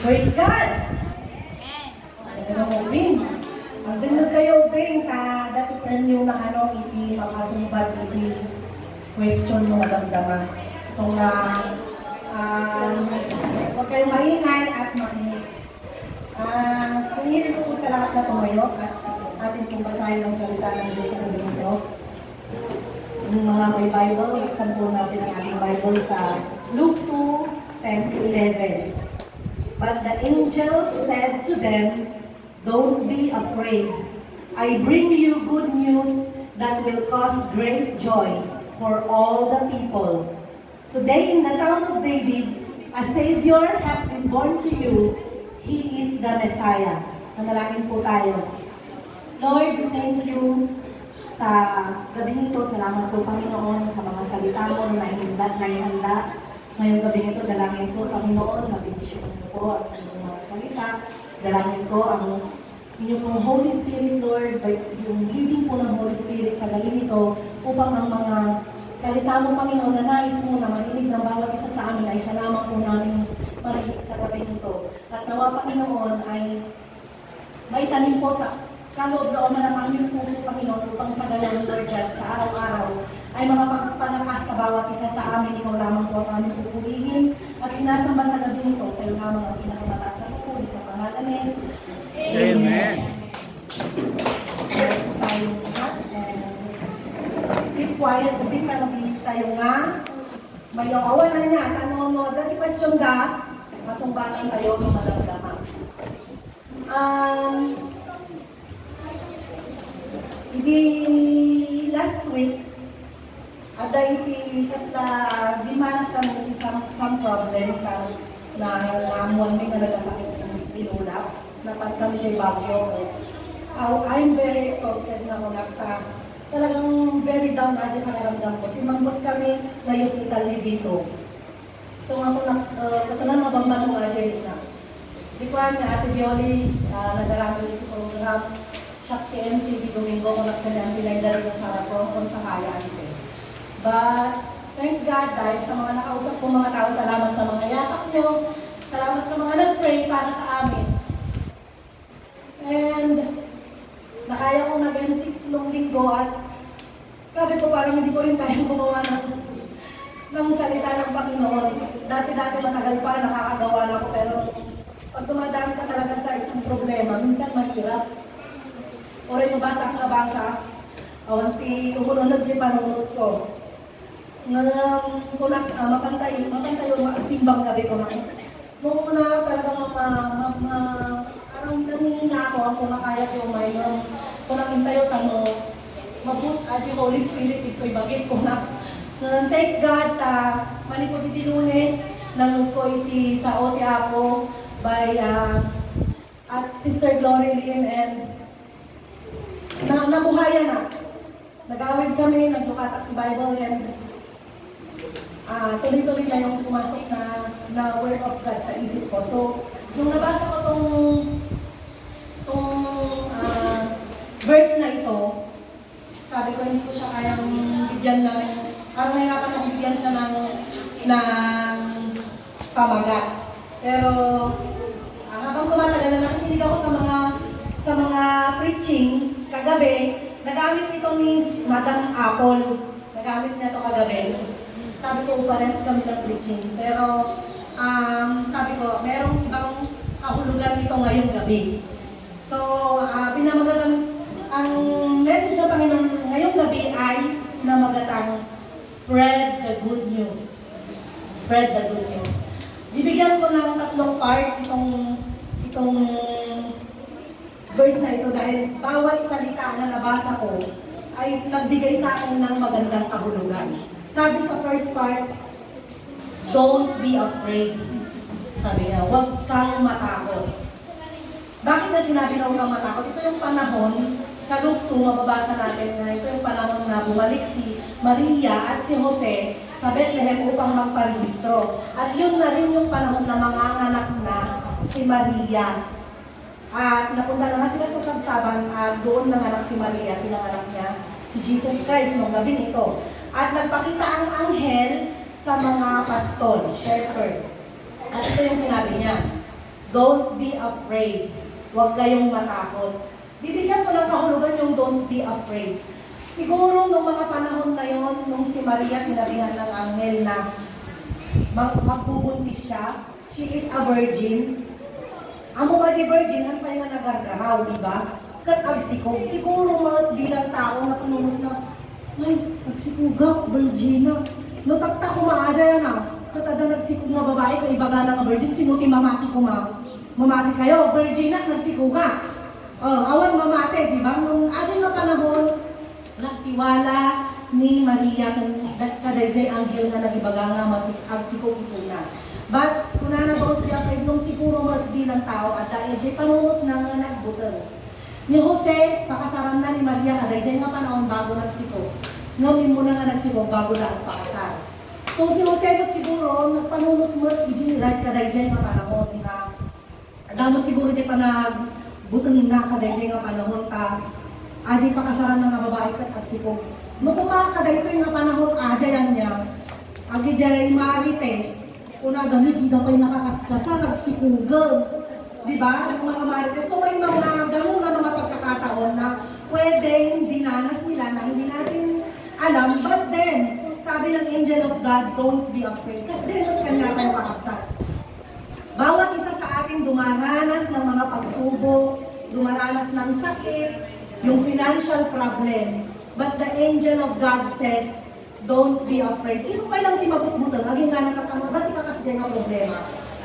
Praise God! Bing. Ang dinod kayo, Bing, dati friend nyo na iti makasumbat isi question nyo damdaman. Itong huwag kayong maingay at makinig. Pangilin ko sa lahat na tumayo at atin kong basahin ang salita ng Diyos sa gabi nito. Yung mga may Bible, iksan po natin ang ating Bible sa Luke 2:10-11. But the angel said to them, "Don't be afraid. I bring you good news that will cause great joy for all the people. Today in the town of David, a Savior has been born to you. He is the Messiah." Manalangin po tayo. Lord, thank you sa gabi nito. Salamat po, Panginoon, sa mga salita mo na ihanda. Ngayong gabi nito, dalangin po, Panginoon, na bendisyon po at sa mga salita. Dalangin ko ang inyong pong Holy Spirit, Lord, yung leading po ng Holy Spirit sa gabi nito, upang ang mga salita mo, Panginoon, na nais mo na marinig ng bawat isa sa amin ay siya lamang po namin marinig sa gabi nito. At nawa, Panginoon, ay may tanim po sa kaloob-loob na ng aming puso, Panginoon, upang sa gayon, Lord God, sa araw-araw ay makapagpalakas sa bawat isa sa amin. Ikaw lamang po ang aming pupurihin at sinasamba sa gabi nito sa iyo lamang ang pinakamataas na pupuri sa pangalan ni Jesus. Amen. Keep quiet, kasi kalabit tayo nga. May awalan niya, tanong dati question da, masumbatan tayo ng madamdama. Hindi last week, ada iti kasla di manas kami some problem na namuan din na nagkasakit ng pinulap. Napat kami siya bagyo. I'm very exhausted na ako talagang very down na siya panaramdam ko. Simangbot kami na yung Italy dito. So ako kasalan mabangman ko aja na. Di ko nga Ate Violi, nagarami yung program. Siya KMC, Domingo, kung nagkanyang pinagdari ng Sarapon kung sa kaya ito. But, thank God, dahil sa mga nakausap kong mga tao, salamat sa mga yakap nyo, salamat sa mga nag-pray para sa amin. And, nakaya kong nag-MC nung linggo at sabi ko parang hindi ko rin kayang gumawa ng salita ng Panginoon. Dati-dati matagal pa, nakakagawa na ako, pero pag dumadaan ka talaga sa isang problema, minsan mahirap. O rin mabasa ang nabasa, awanti umununod yung panunod ko. Mapantayo, simbang gabi ko na. Nung una talagang parang nanihina ako ang kumakaya yung mayroon. Kung nakintayo ka mo, maboost at yung Holy Spirit, ito'y bagit ko na. Thank God, manipod iti Lunes, nang ko iti sa Oti Apo by at Sister Glory Lynn and nabuhayan na. Nag-awid kami, naglukatak ng Bible and tuloy-tuloy na yung pumasok na word of God sa isip ko. So, nung nabasa ko tong verse na ito, sabi ko hindi ko siya kayang bigyan ng, parang nahirapan akong bigyan siya ng pamagat. Pero, habang tumatagal na nakikinig ako sa mga preaching, kagabi, nagamit ito ni Madam Apple. Nagamit niya ito kagabi. Sabi ko, parehas kami ng preaching. Pero, sabi ko, merong ibang kahulugan ito ngayong gabi. So, pinamagatang, ang message ng Panginoon ngayong gabi ay pinamagatang spread the good news. Spread the good news. Bibigyan ko ng tatlong part itong verse na ito dahil bawat salita na nabasa ko ay nagbigay sa akin ng magandang kahulugan. Sabi sa first part, don't be afraid. Sabi niya, huwag kang matakot. Bakit na sinabi na huwag kang matakot? Ito yung panahon, sa Luke 2, mababasa natin na ito yung panahon na bumalik si Maria at si Jose sa Bethlehem upang magparehistro. At yun na rin yung panahon na manganganak na si Maria. At napunta na nga sila sa sabsaban at doon nanganak si Maria, pinanganak niya si Jesus Christ noong gabi nito. At nagpakita ang anghel sa mga pastol, shepherd. At ito yung sinabi niya. Don't be afraid. Huwag kayong matakot. Bibigyan ko ng kahulugan yung don't be afraid. Siguro nung mga panahon na yon, nung si Maria sinabihan ng anghel na magbubuntis siya, she is a virgin. Amo ba di virgin, ano pa yung nagargaraw, di ba? Agsikog. Siguro mga bilang tao na panunod na, ay, agsikog virgina. No, takta ko maaja yan Katada nagsikog na babae, kaibaga ng virgin, sinuti mamati ko mamati kayo, virgina, nagsikog ka. Awan mamate, di ba? Nung ating na panahon, nagtiwala ni Maria kadayjay anghel nga nagibaga nga agsikog isuna. But, kung na don't be afraid, nung siguro magdi ng tao at dahil jay panunot na nga nagbutang. Ni Jose, pakasaran na ni Maria kadayjay nga panahon bago nagsikog. Ngamin mo na nga nagsikog bago na pakasar. So, si Jose siguro, nagpanunot mo ibirat kadayjay nga panahon nga. Damot siguro jay butang na kadayjay nga panahon ta. Ajay pakasaran na nga babae kat agsikog. No kung makakadaytoy nga panahon, ajayan niya. Agi jay marites. Una ganit, hindi na pa yung nakakaskasa, nagsikugan. Diba? Ang mga marites. So may mga ganun na mga pagkakataon na pwedeng dinanas nila na hindi natin alam. But then, sabi ng angel of God, don't be afraid. Kasi din kanya tayo kakapsat. Bawat isa sa ating dumaranas ng mga pagsubok, dumaranas ng sakit, yung financial problem. But the angel of God says, don't be afraid. Sino pa lang di mabutbutan? Aging nga nakatanong, dati ka kasi dyan ang problema.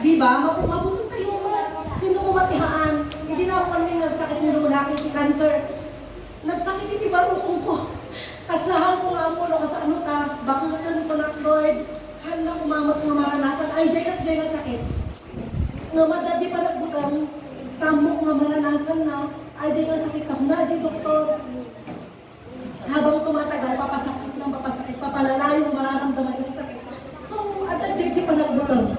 Diba? Mabutbutan tayo mo. Sino kumatihaan? Hindi na ako kami nagsakit ng lulaking si cancer. Nagsakit iti barukong ko. Kaslahan ko nga mo, kasi ano ta, bakutan ko na Lord. Handa kumamot ng maranasan. Ay, dyan ang sakit. Namadadji pa nagbutang, tamok nga maranasan na. Ay, dyan ang sakit ka. Nadji, doktor. Habang tumatagal, papasakit ng papasakit, papalalayo, mararamdaman yung sakit. So, at the JJ pa nagbutang.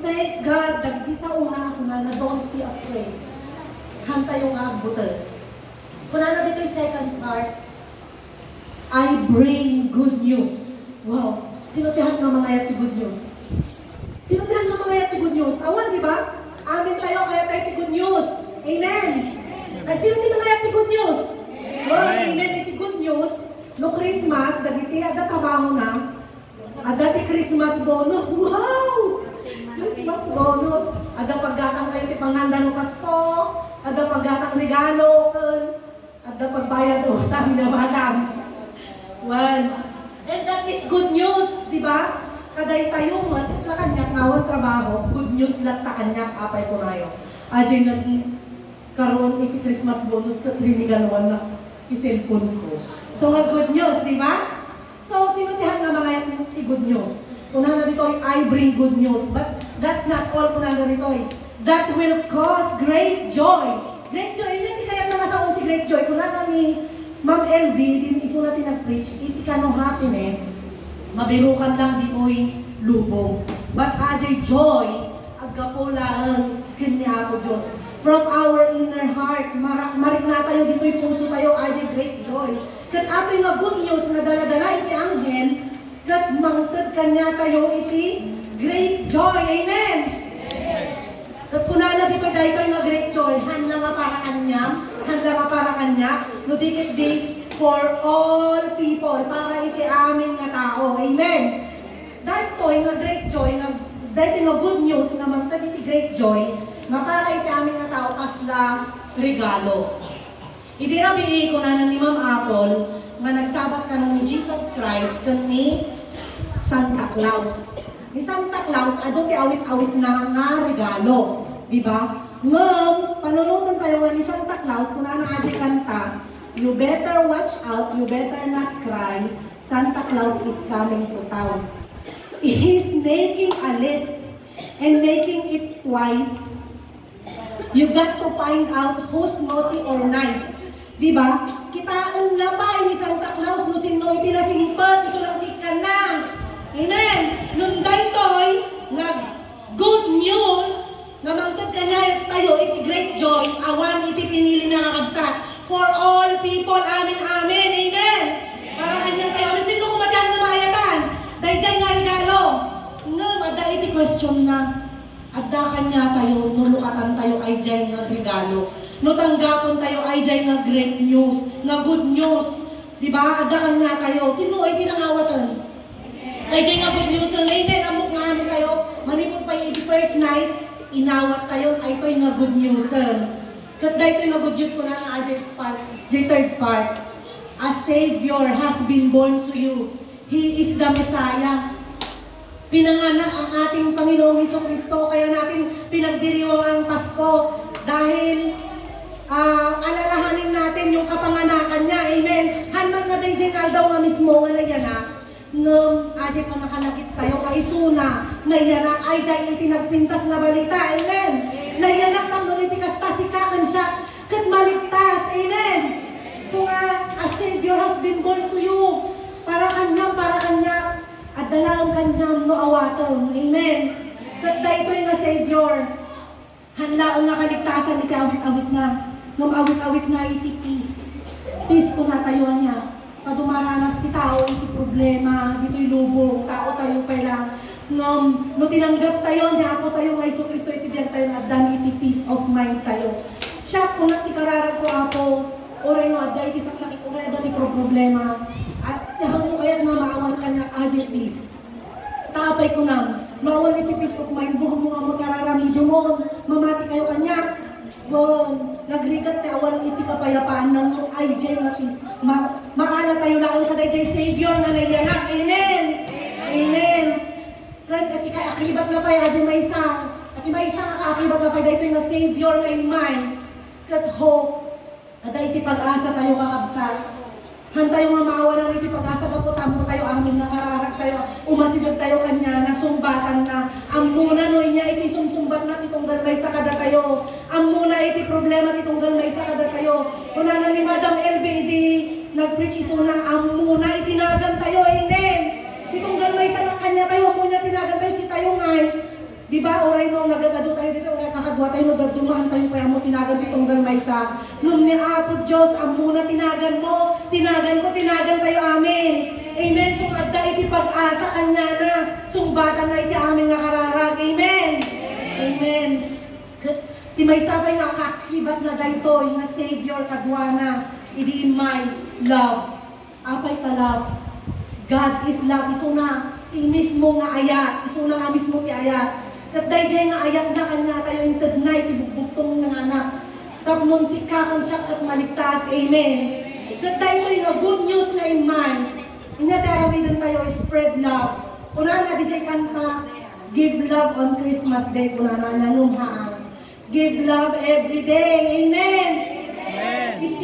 Thank God, dagdi sa una ako na don't be afraid. Hanta yung agbutang. Kung na dito yung second part, I bring good news. Wow. Sinutihan ng mga yati good news. Sinutihan ng mga yati good news. Awan, di ba? Amin tayo kaya tayo good news. Amen. At sinutin mga yati good news. Well, amen. Iti good news. No Christmas, dagiti ada trabaho na. Ada ti Christmas bonus. Wow! Christmas bonus. Ada paggatang kayo ti panghanda no Pasko. Ada paggatang regalo. Ada pagbayad utang na madam. Well, and that is good news, di ba? Kaday tayo man, sa kanya kawan trabaho, good news lang ta kanya apay ko na yun. Ajay na karoon iti Christmas bonus ka trinigalwan na iselfon ko. So nga good news, di ba? So sinutihan nga mga yung good news. Una na dito I bring good news, but that's not all. Una na dito that will cause great joy. Great joy, hindi kaya na sa unti great joy. Kuna na ni Ma'am LV, din iso natin nag-preach, iti ka no happiness, mabirukan lang dito'y lubong. But ajay joy, agapulaan kanya ako Diyos. From our inner heart, marik na tayo dito'y puso tayo, ajay great joy. Kat ato nga good news na dala-dala iti angel, kat mangkad kanya tayo iti great joy. Amen! Kat kunana dito dahil tayo nga great joy, handa nga para kanya, no dikit di for all people, para iti amin nga tao. Amen! Dahil to, nga great joy, dahil nga good news, nga mangkad iti great joy, nga para iti amin nga tao, kasla regalo. Idirabi ko na ni Ma'am Apple, nga nagsabat ka ni Jesus Christ, kan ni Santa Claus. Ni Santa Claus, adong awit-awit na nga regalo. Diba? Ngam, panunutan tayo nga ni Santa Claus, kung na adi kanta, you better watch out, you better not cry, Santa Claus is coming to town. He's making a list and making it twice. You got to find out who's naughty or nice. Diba? Kitaan na pa ni Santa Claus, no sino itinasingpat, isulantik ka lang. Amen? Nung daytoy, good news, nga mangkad ka niya tayo, iti great joy, awan iti pinili na kakabsat. For all people, amin, amen, amen. Para kanyang kayo, amin, sino kumadyan na mayatan? Dahil dyan nga regalo. Nga, mada iti question na, adda kanya tayo, nuluka ay dyan nga regalo. No tanggapon tayo ay dyan nga great news, nga good news. Diba? Adakan nga kayo. Sino ay tinangawatan? Ay dyan nga good news. Amen. Amok nga amin kayo. Manipot pa yung first night, inawat tayo. Ay ito'y nga good news. Kada ito'y nga good news ko na nga third part. A Savior has been born to you. He is the Messiah. Pinanganak ang ating Panginoong Jesucristo, kaya natin pinagdiriwang ang Pasko dahil alalahanin natin yung kapanganakan niya. Amen. Handang na din daw nga mismo nga na yan nung aja pa nakalakit tayo kay Suna na yanak ay dyan itinagpintas na balita. Amen. Na yanak ng nulitikas tasikakan siya kat maligtas. Amen. So nga, a Savior has been born to you. Para kanya. At dalaang kanyang noawaton. Amen. Kata ito yung Savior. Hanlaong nakaligtasan, iti-awit-awit na. Nung awit-awit na, iti peace. Peace kung natayuan niya. Padumaranas ti tao, iti problema, dito'y lubong, tao tayo pala. No tinanggap tayo, niya po tayo ng Jesucristo, iti biyag tayo na dan, iti peace of mind tayo. Siya kung natikararag ko ako, oray no, adya iti saksakit, oray adya iti problema. At hanggang kaya na maawan ka niya, adya peace. Taapay ko na, maawan iti peace of mind, buhang mga magkararamidyo mo, mamati kayo kanya. Nagligat tayo awan iti kapayapaan ng IJ na peace. Maana tayo na sa dayjay Savior na nayanak. Amen! Amen! Kan akibat na pa yung may isa. May isa akibat na pa dito yung Savior na imay. Kat hope. At iti pag-asa tayo kakabsat. Han tayo nga maawa na iti pag-asa kaputamo tayo amin nakararak tayo. Umasigag tayo kanya na sumbatan na. Ang muna no niya iti sumsumbat na titunggal may sa kada tayo. Ang muna iti problema titunggal may sa kada tayo. Kuna na ni Madam LBD nag-preach iso na ang muna itinagan tayo. Amen. Titunggal may sa kanya tayo. Muna tinagan tayo si tayo ngay. Diba, oray no, nagadado tayo dito, oray kakadwa tayo, nagadumaan tayo, kaya mo tinagan itong may sa. Nung ni Apo Diyos, ang muna tinagan mo, tinagan ko, tinagan tayo, amin. Amen. So, adda iti pag-asa kanya na, sumbatan na iti amin nakararag. Amen. Amen. Ti may sabay nga kakibat na dayto, yung Savior kadwana, idi my love. Apay ka love. God is love. Iso na, mismo nga ayat. Iso na nga mismo ti ayat. At dahil nga ayat na kanya tayo inted na itibugbugtong ng anak. Tapos si kakan siya at maligtas. Amen. At dahil nga good news na iman. Inatarawi din tayo, spread love. Una na di kanta, give love on Christmas Day. Una na nanumhaan. Give love every day. Amen.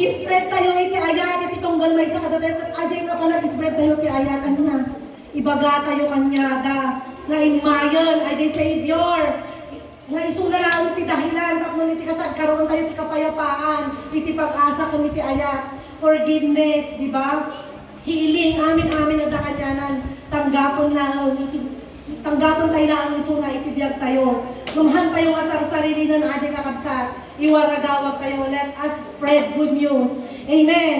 I-spread tayo iti ayat. Ititunggal may sa kadatayo. At ajay nga pala i-spread tayo iti ayat. Ano na? Ibaga tayo kanya da. Nga imayon, ay di Savior. Nga isula lang iti dahilan, tapos iti kasag karoon tayo iti kapayapaan, iti pag-asa kung iti ayat. Forgiveness, di ba? Healing, amin-amin na dakanyanan. Tanggapon lang, tanggapon tayo lang isuna, iti biyag tayo. Lumhan tayo nga sa sarili na ating kakabsat. Iwaragawag tayo, let us spread good news. Amen.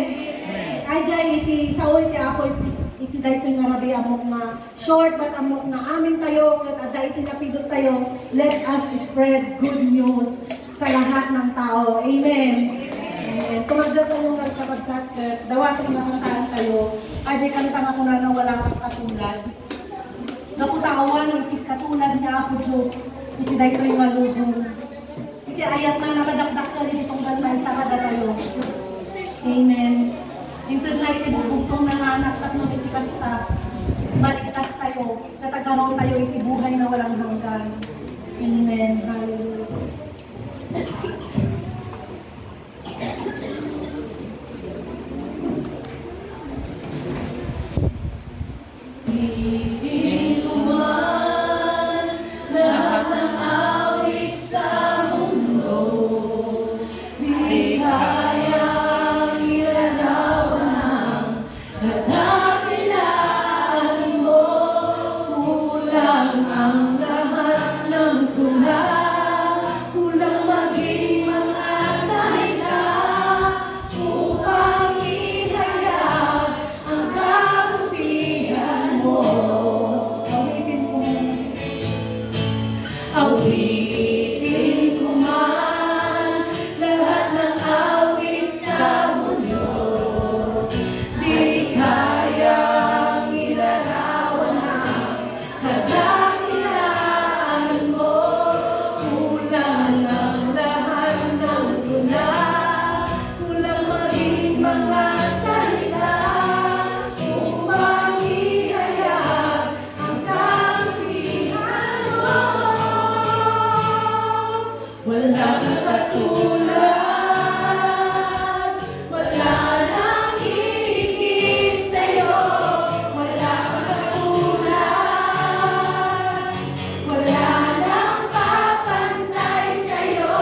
Ay dyan, iti saoy ti ako, iti dahil ito nga rabi amok na short but amok na amin tayo at dahil tinapidot tayo, let us spread good news sa lahat ng tao. Amen. Amen. Tumagda tayo ng kapagsak, dawatin na kantaan tayo, ay di kantang ako na wala kang katulad. Naputawan ng iti katulad niya ako Diyos, iti dahil ito yung malubong. Iti ayat na nakadakdak ka rin itong galmay sa kada tayo. Amen. Internal si bubugtong ng anak at nung itikasta, maligtas tayo, katagaroon tayo itibuhay na walang hanggan. Amen. Hallelujah. Ang lahat ng tunay Walang katulad, wala nang hihigit sa'yo. Walang katulad, wala nang papantay sa'yo.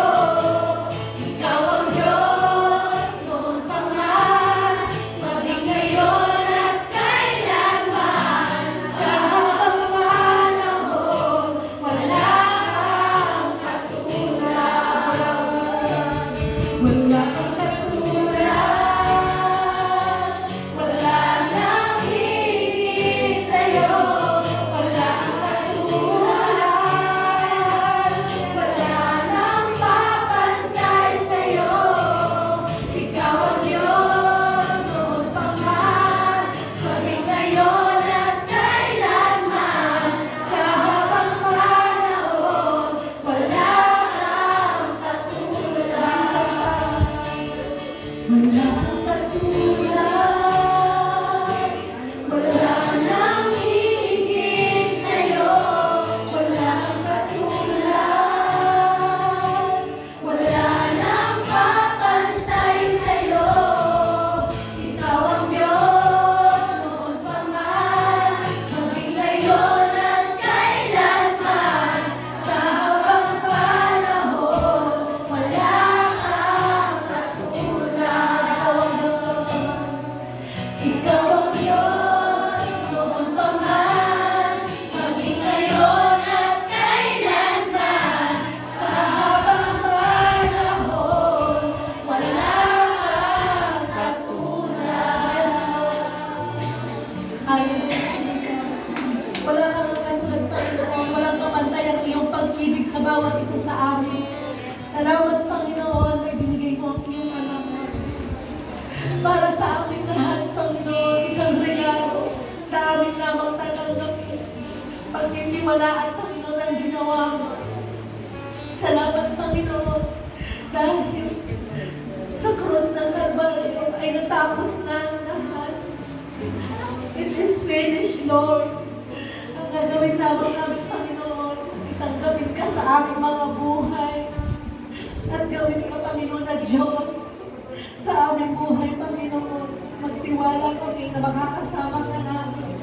Ikaw ang Diyos, noon pa man, maging ngayon at kailanman. Sa habang panahon, wala kang katulad. Wala kang katulad, wala nang hihigit sa'yo. Wala kang katulad, wala nang papantay sa'yo. Ikaw ang Diyos, noon pa man, maging ngayon at kailanman. Sa habang panahon, wala kang katulad. Wala kang katulad, wala nang hihigit sa'yo. Wala kang katulad, wala nang papantay sa'yo. Ikaw ang Diyos, noon pa man, maging ngayon at kailanman. Sa habang panahon, wala kang katulad. Ikaw ang Diyos, noon pa man, maging ngayon at kailanman. Sa habang panahon, wala kang katulad. Wala kang katulad, Panginoon. Walang kapantay ang iyong pag-ibig sa bawat isa sa amin. Salamat, Panginoon, na binigay mo ang iyong anak para sa amin lahat, Panginoon. Isang regalo na amin lamang tatanggapin. Pagtitiwalaan, Panginoon, ang ginawa mo. Salamat, Panginoon, dahil sa krus ng Kalbaryo ay natapos na ang lahat. It is finished, Lord. Ang gagawin lamang namin, Panginoon, itanggapin ka sa aming mga buhay. At gawin ka, Panginoon, na Diyos sa aming buhay, Panginoon. Magtiwala kami na makakasama ka namin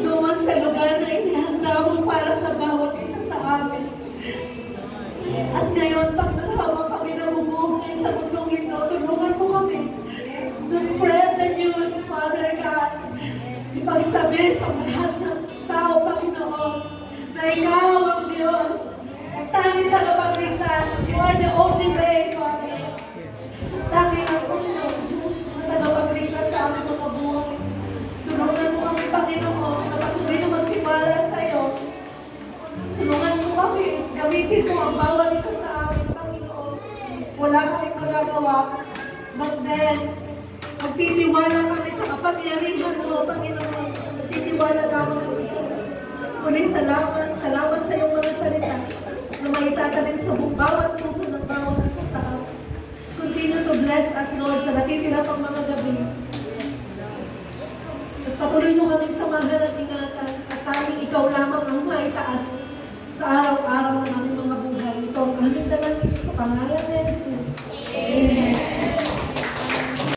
doon sa lugar na inihanda mo para sa bawat isa sa amin. At ngayon, pagkakawang kami na bumuhay sa mundong ito, tulungan mo kami to spread the news, Father God. Ipagsabi sa lahat ng tao, Panginoon, na ikaw ang Diyos. At tanging tagapagligtas. You are the only way, Father. Tanging ang Panginoon, Diyos, na tagapagligtas sa aming mga buhay. Tulungan mo kami, Panginoon, na patuloy na magtiwala sa iyo. Tulungan mo kami, gamitin mo ang bawat isa sa amin, Panginoon. Wala kaming magagawa. But then, magtitiwala kami sa kapangyarihan mo, Panginoon. Magtitiwala lamang kami sa iyo. Ulit salamat sa iyong mga salita na may tatanim sa bawat puso ng bawat isa sa amin. Continue to bless us, Lord, sa natitira pang mga gabi. At patuloy mo kaming samahan at ingatan at tanging ikaw lamang ang maitaas sa araw-araw ng aming mga buhay. Ito ang aming dalangin sa pangalan ni Jesus.